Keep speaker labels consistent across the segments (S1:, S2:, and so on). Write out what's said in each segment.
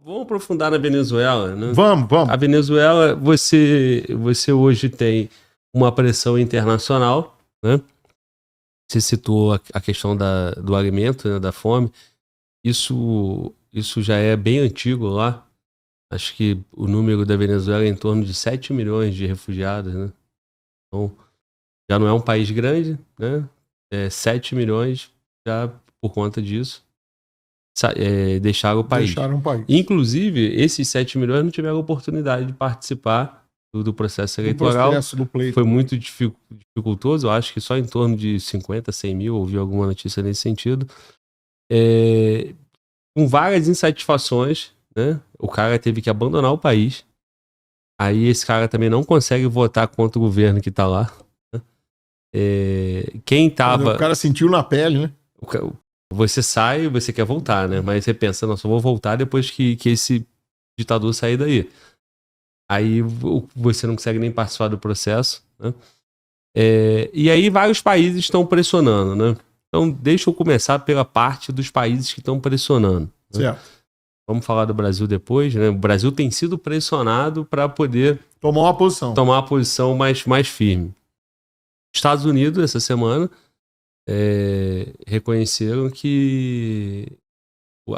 S1: Vamos aprofundar na Venezuela, né?
S2: Vamos.
S1: A Venezuela, você hoje tem uma pressão internacional, né? Você citou a questão do alimento, né, da fome. Isso já é bem antigo lá. Acho que o número da Venezuela é em torno de 7 milhões de refugiados, né? Então, já não é um país grande, né? 7 milhões já por conta disso deixaram o país. Inclusive, esses 7 milhões não tiveram oportunidade de participar do processo eleitoral.
S2: Do pleito.
S1: Foi muito dificultoso. Eu acho que só em torno de 50, 100 mil, ouvi alguma notícia nesse sentido. Com várias insatisfações, né? O cara teve que abandonar o país. Aí esse cara também não consegue votar contra o governo que tá lá. Né?
S2: O cara sentiu na pele, né?
S1: Você sai, você quer voltar, né? Mas você pensa, não, só vou voltar depois que esse ditador sair daí. Aí você não consegue nem participar do processo, né? E aí vários países estão pressionando, né? Então deixa eu começar pela parte dos países que estão pressionando. Né?
S2: Certo.
S1: Vamos falar do Brasil depois, né? O Brasil tem sido pressionado para poder
S2: tomar uma
S1: posição mais firme. Estados Unidos, essa semana, reconheceram que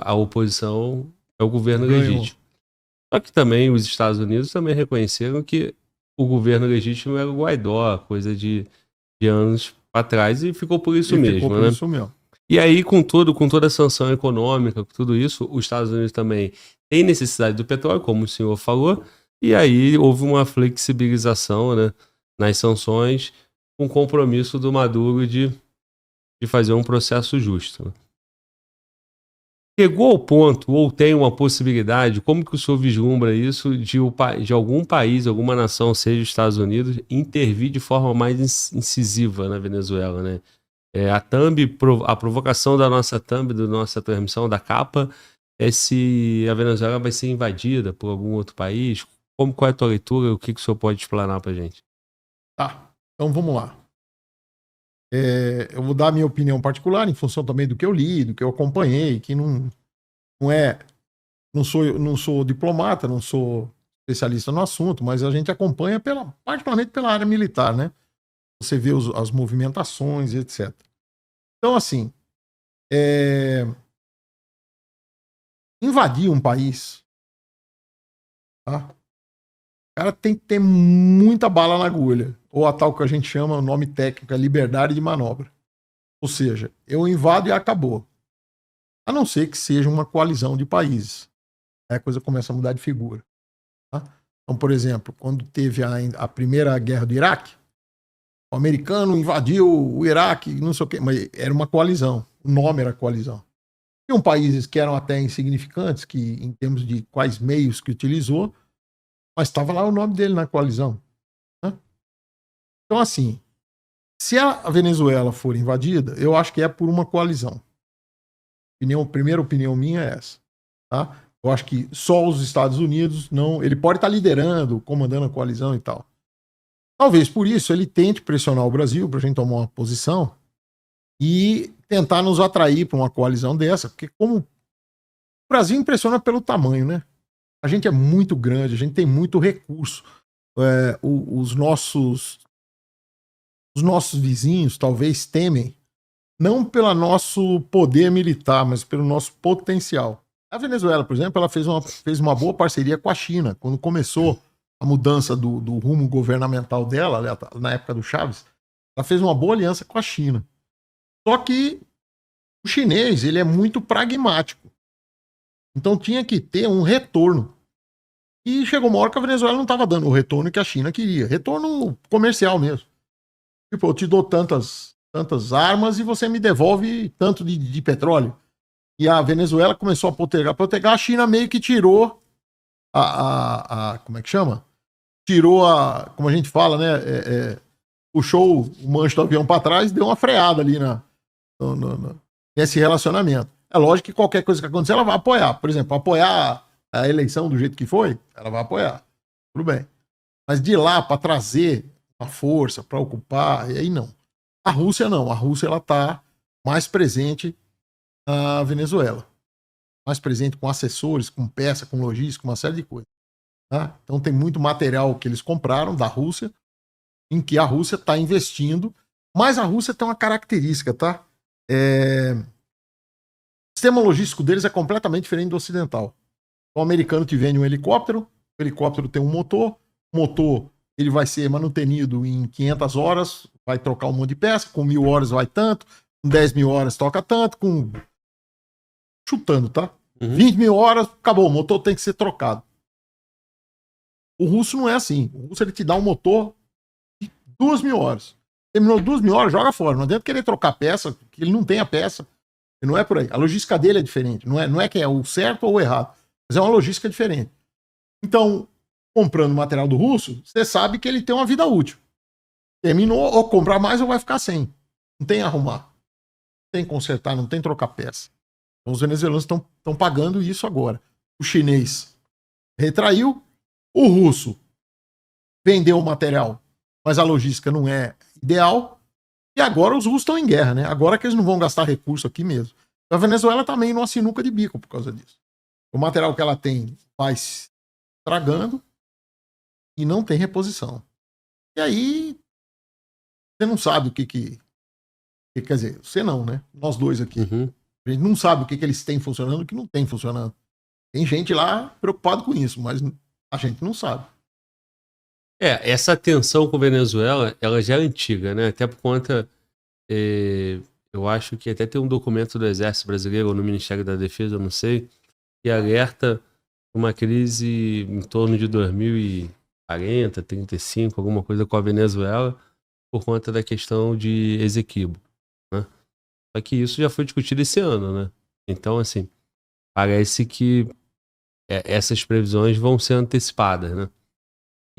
S1: a oposição é o governo legítimo. Só que também os Estados Unidos também reconheceram que o governo legítimo era o Guaidó, coisa de anos para trás, e ficou por isso mesmo. E aí, com toda a sanção econômica, com tudo isso, os Estados Unidos também têm necessidade do petróleo, como o senhor falou, e aí houve uma flexibilização, né, nas sanções, com compromisso do Maduro de fazer um processo justo. Chegou ao ponto, ou tem uma possibilidade, como que o senhor vislumbra isso, de algum país, alguma nação, seja os Estados Unidos, intervir de forma mais incisiva na Venezuela, né? A provocação da nossa thumb, da nossa transmissão, da capa, é se a Venezuela vai ser invadida por algum outro país. Qual é a tua leitura? O que o senhor pode explanar pra gente?
S2: Tá, então vamos lá. Eu vou dar a minha opinião particular em função também do que eu li, do que eu acompanhei, que não sou diplomata, não sou especialista no assunto, mas a gente acompanha particularmente pela área militar, né? Você vê as movimentações, etc. Então, assim, invadir um país, tá? O cara tem que ter muita bala na agulha, ou a tal que a gente chama, o nome técnico é liberdade de manobra. Ou seja, eu invado e acabou. A não ser que seja uma coalizão de países. Aí a coisa começa a mudar de figura. Tá? Então, por exemplo, quando teve a primeira guerra do Iraque, o americano invadiu o Iraque, não sei o quê, mas era uma coalizão. O nome era coalizão. Tinham países que eram até insignificantes, que em termos de quais meios que utilizou, mas estava lá o nome dele na coalizão. Né? Então, assim, se a Venezuela for invadida, eu acho que é por uma coalizão. Primeira opinião minha é essa. Tá? Eu acho que só os Estados Unidos não. Ele pode estar liderando, comandando a coalizão e tal. Talvez por isso ele tente pressionar o Brasil para a gente tomar uma posição e tentar nos atrair para uma coalizão dessa, porque como o Brasil impressiona pelo tamanho, né? A gente é muito grande, a gente tem muito recurso. Os nossos vizinhos talvez temem, não pelo nosso poder militar, mas pelo nosso potencial. A Venezuela, por exemplo, ela fez uma boa parceria com a China. Quando começou a mudança do rumo governamental dela, na época do Chávez, ela fez uma boa aliança com a China. Só que o chinês, ele é muito pragmático. Então tinha que ter um retorno. E chegou uma hora que a Venezuela não estava dando o retorno que a China queria. Retorno comercial mesmo. Tipo, eu te dou tantas armas e você me devolve tanto de petróleo. E a Venezuela começou a postergar. A China meio que tirou como é que chama? Tirou como a gente fala, né? Puxou o manche do avião para trás e deu uma freada ali nesse relacionamento. É lógico que qualquer coisa que acontecer, ela vai apoiar. Por exemplo, apoiar a eleição do jeito que foi, ela vai apoiar. Tudo bem. Mas de lá para trazer uma força para ocupar, e aí não. A Rússia não. A Rússia ela tá mais presente na Venezuela. mais presente com assessores, com peça, com logística, uma série de coisas. Tá? Então tem muito material que eles compraram da Rússia, em que a Rússia está investindo, mas a Rússia tem uma característica, tá? O sistema logístico deles é completamente diferente do ocidental. O americano te vende um helicóptero, o helicóptero tem um motor, o motor ele vai ser manutenido em 500 horas, vai trocar um monte de peça, com 1000 horas vai tanto, com 10 mil horas toca tanto, com... chutando, tá? 20 mil horas, acabou, o motor tem que ser trocado. O russo não é assim. O russo ele te dá um motor de 2 mil horas. Terminou 2 mil horas, joga fora. Não adianta querer trocar peça, porque ele não tem a peça. E não é por aí. A logística dele é diferente. Não é que é o certo ou o errado, mas é uma logística diferente. Então, comprando material do russo, você sabe que ele tem uma vida útil. Terminou, ou comprar mais ou vai ficar sem. Não tem arrumar. Não tem consertar, não tem trocar peça. Então, os venezuelanos estão pagando isso agora. O chinês retraiu, o russo vendeu o material, mas a logística não é ideal. E agora os russos estão em guerra, né? Agora que eles não vão gastar recurso aqui mesmo. A Venezuela também numa sinuca de bico por causa disso. O material que ela tem vai se estragando e não tem reposição. E aí você não sabe o que quer dizer, você não, né? Nós dois aqui. A gente não sabe o que eles têm funcionando e o que não tem funcionando. Tem gente lá preocupado com isso, mas a gente não sabe.
S1: Essa tensão com a Venezuela, ela já é antiga, né? Até por conta, eu acho que até tem um documento do Exército Brasileiro ou no Ministério da Defesa, eu não sei, que alerta uma crise em torno de 2040, 35, alguma coisa com a Venezuela, por conta da questão de Esequibo, né? Só que isso já foi discutido esse ano, né? Então, assim, parece que essas previsões vão ser antecipadas, né?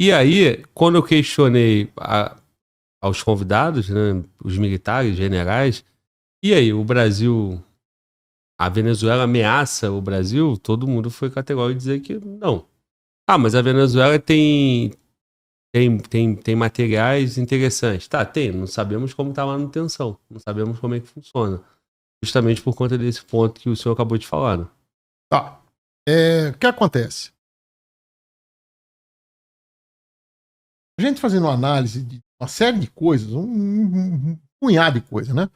S1: E aí, quando eu questionei aos convidados, né, os militares, generais, e aí, o Brasil, a Venezuela ameaça o Brasil? Todo mundo foi categórico de dizer que não. Mas a Venezuela tem materiais interessantes. Tá, tem, não sabemos como está a manutenção, não sabemos como é que funciona. Justamente por conta desse ponto que o senhor acabou de falar, né?
S2: Tá. O que acontece? A gente fazendo uma análise de uma série de coisas, um punhado de coisas, né?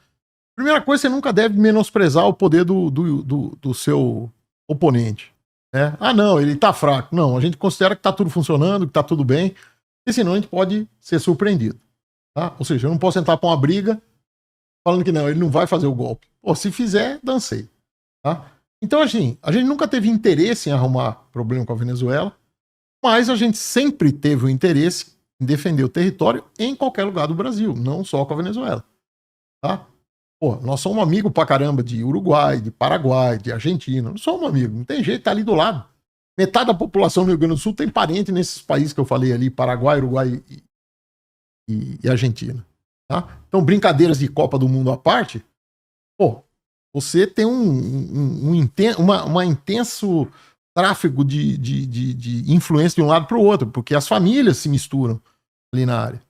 S2: Primeira coisa, você nunca deve menosprezar o poder do seu oponente. Né? Não, ele tá fraco. Não, a gente considera que tá tudo funcionando, que tá tudo bem, e senão a gente pode ser surpreendido. Tá? Ou seja, eu não posso entrar pra uma briga falando que não, ele não vai fazer o golpe. Pô, se fizer, dancei. Tá? Então, assim, a gente nunca teve interesse em arrumar problema com a Venezuela, mas a gente sempre teve o interesse em defender o território em qualquer lugar do Brasil, não só com a Venezuela. Tá? Pô, nós somos amigos pra caramba de Uruguai, de Paraguai, de Argentina. Não somos amigos, não tem jeito, tá ali do lado. Metade da população do Rio Grande do Sul tem parente nesses países que eu falei ali, Paraguai, Uruguai e Argentina. Tá? Então, brincadeiras de Copa do Mundo à parte, pô, você tem um intenso tráfego de influência de um lado para o outro, porque as famílias se misturam ali na área.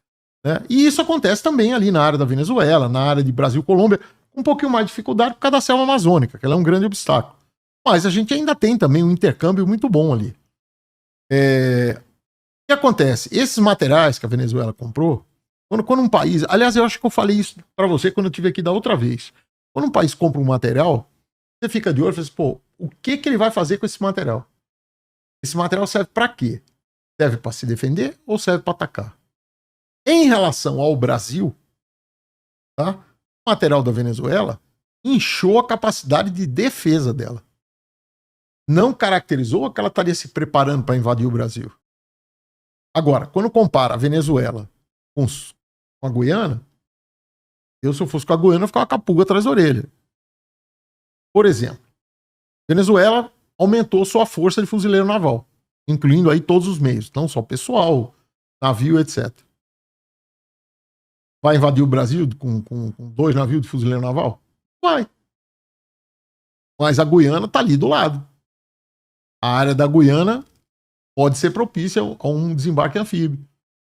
S2: Né? E isso acontece também ali na área da Venezuela, na área de Brasil, Colômbia, com um pouquinho mais de dificuldade por causa da selva amazônica, que ela é um grande obstáculo. Mas a gente ainda tem também um intercâmbio muito bom ali. O que acontece? Esses materiais que a Venezuela comprou, quando um país... Aliás, eu acho que eu falei isso para você quando eu estive aqui da outra vez. Quando um país compra um material, você fica de olho e fala assim, pô, o que ele vai fazer com esse material? Esse material serve para quê? Serve para se defender ou serve para atacar? Em relação ao Brasil, tá? O material da Venezuela inchou a capacidade de defesa dela. Não caracterizou que ela estaria se preparando para invadir o Brasil. Agora, quando compara a Venezuela com a Guiana, se eu fosse com a Guiana, eu ficava com a pulga atrás da orelha. Por exemplo, Venezuela aumentou sua força de fuzileiro naval, incluindo aí todos os meios, não só pessoal, navio, etc. Vai invadir o Brasil com 2 navios de fuzileiro naval? Vai. Mas a Guiana está ali do lado. A área da Guiana pode ser propícia a um desembarque anfíbio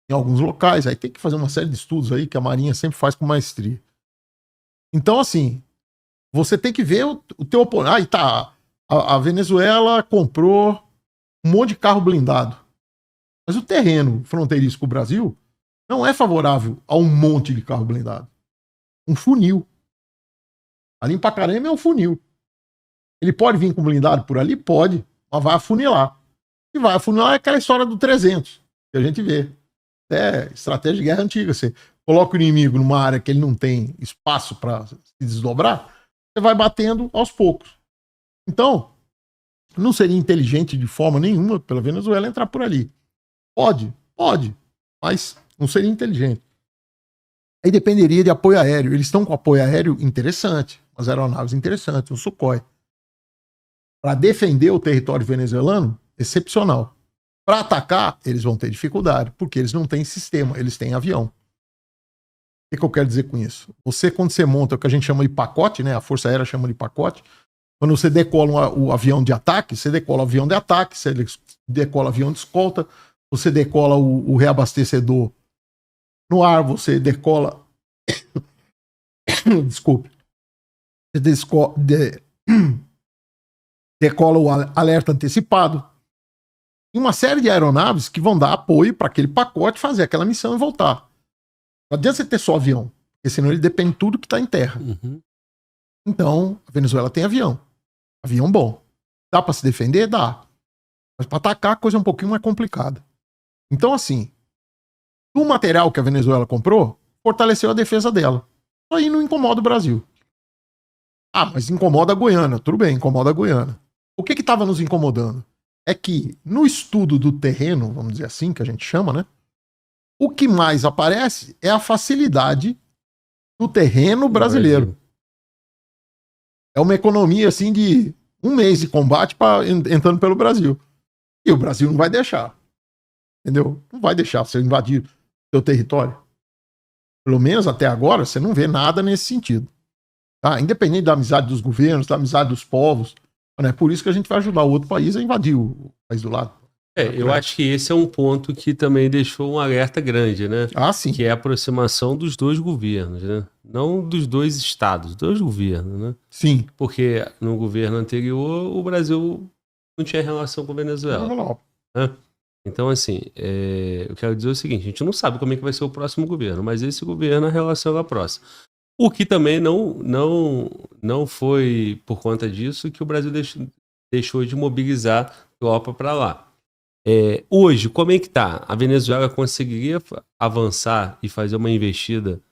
S2: em alguns locais. Aí tem que fazer uma série de estudos aí que a Marinha sempre faz com maestria. Então, assim, você tem que ver o teu oponente. A Venezuela comprou um monte de carro blindado. Mas o terreno fronteiriço com o Brasil não é favorável a um monte de carro blindado. Um funil. Ali em Pacarema é um funil. Ele pode vir com blindado por ali? Pode. Mas vai afunilar. E vai afunilar é aquela história do 300, que a gente vê. É estratégia de guerra antiga. Você coloca o inimigo numa área que ele não tem espaço para se desdobrar, você vai batendo aos poucos. Então, não seria inteligente de forma nenhuma pela Venezuela entrar por ali. Pode, mas não seria inteligente. Aí dependeria de apoio aéreo. Eles estão com apoio aéreo interessante, umas aeronaves interessantes, um Sukhoi. Para defender o território venezuelano, excepcional. Para atacar, eles vão ter dificuldade, porque eles não têm sistema, eles têm avião. O que eu quero dizer com isso? Quando você monta o que a gente chama de pacote, né? A Força Aérea chama de pacote. Quando você decola o avião de ataque, você decola o avião de ataque, você decola o avião de escolta, você decola o reabastecedor no ar, você decola. Desculpe. Você decola o alerta antecipado. E uma série de aeronaves que vão dar apoio para aquele pacote fazer aquela missão e voltar. Não adianta você ter só avião, porque senão ele depende de tudo que está em terra.
S1: Uhum.
S2: Então, a Venezuela tem avião. Avião bom. Dá para se defender? Dá. Mas para atacar, a coisa é um pouquinho mais complicada. Então, assim, o material que a Venezuela comprou fortaleceu a defesa dela. Isso aí não incomoda o Brasil. Ah, mas incomoda a Guiana. Tudo bem, incomoda a Guiana. O que estava nos incomodando? É que no estudo do terreno, vamos dizer assim, que a gente chama, né? O que mais aparece é a facilidade do terreno brasileiro. É uma economia, assim, de um mês de combate entrando pelo Brasil. E o Brasil não vai deixar. Entendeu? Não vai deixar você invadir o seu território. Pelo menos até agora, você não vê nada nesse sentido. Tá? Independente da amizade dos governos, da amizade dos povos. É por isso que a gente vai ajudar o outro país a invadir o país do lado.
S1: Eu acho que esse é um ponto que também deixou um alerta grande, né?
S2: Ah, sim.
S1: Que é a aproximação dos dois governos, né? Não dos dois estados, dos governos, né?
S2: Sim.
S1: Porque no governo anterior, o Brasil não tinha relação com a Venezuela.
S2: Não.
S1: Né? Então, assim, eu quero dizer o seguinte, a gente não sabe como é que vai ser o próximo governo, mas esse governo, a relação é a próxima. O que também não foi por conta disso que o Brasil deixou de mobilizar a tropa para lá. Hoje, como é que tá? A Venezuela conseguiria avançar e fazer uma investida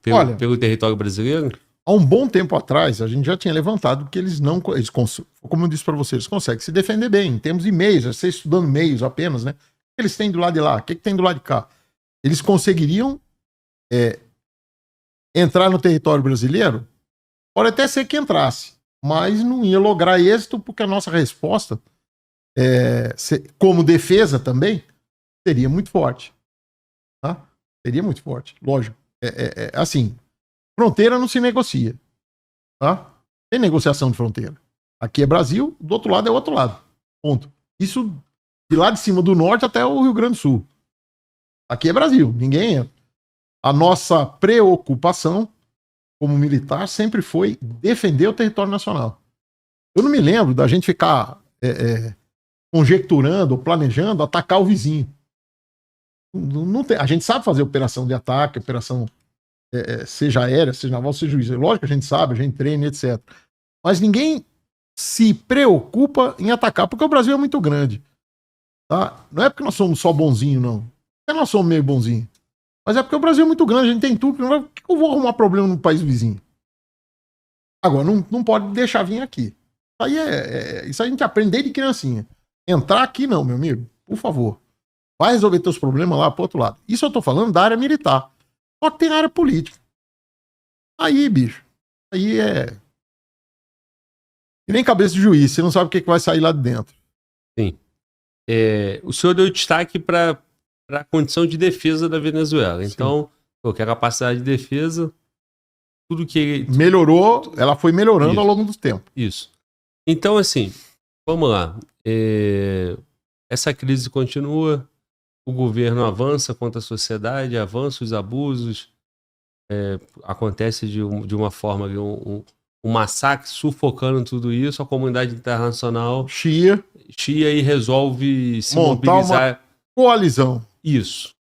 S1: pelo território brasileiro?
S2: Há um bom tempo atrás, a gente já tinha levantado que eles não... como eu disse para vocês, eles conseguem se defender bem, em termos de meios, você estudando meios apenas, né? O que eles têm do lado de lá? O que tem do lado de cá? Eles conseguiriam entrar no território brasileiro? Pode até ser que entrasse, mas não ia lograr êxito, porque a nossa resposta, como defesa também, seria muito forte. Tá? Seria muito forte, lógico. Assim, fronteira não se negocia. Tá? Tem negociação de fronteira. Aqui é Brasil, do outro lado é outro lado. Ponto. Isso de lá de cima do norte até o Rio Grande do Sul. Aqui é Brasil, ninguém entra. A nossa preocupação como militar sempre foi defender o território nacional. Eu não me lembro da gente ficar conjecturando ou planejando atacar o vizinho. Não tem, a gente sabe fazer operação de ataque, operação seja aérea, seja naval, seja juiz. Lógico que a gente sabe, a gente treina, etc. Mas ninguém se preocupa em atacar, porque o Brasil é muito grande. Tá? Não é porque nós somos só bonzinho, não. Não é porque nós somos meio bonzinho. Mas é porque o Brasil é muito grande, a gente tem tudo. Por que eu vou arrumar problema no país vizinho? Agora, não pode deixar vir aqui. Isso aí a gente aprende desde criancinha. Entrar aqui não, meu amigo. Por favor. Vai resolver teus problemas lá pro outro lado. Isso eu tô falando da área militar. Só que tem área política. Aí, bicho. Aí é... E nem cabeça de juiz. Você não sabe o que vai sair lá de dentro.
S1: Sim. O senhor deu destaque para a condição de defesa da Venezuela. Então, que a capacidade de defesa, tudo que...
S2: Melhorou, ela foi melhorando ao longo do tempo.
S1: Isso. Então, assim, vamos lá. Essa crise continua, o governo avança contra a sociedade, avança os abusos, acontece de uma forma, um um massacre sufocando tudo isso, a comunidade internacional
S2: chia
S1: chia e resolve se
S2: montar
S1: mobilizar.
S2: uma coalizão.
S1: Isso.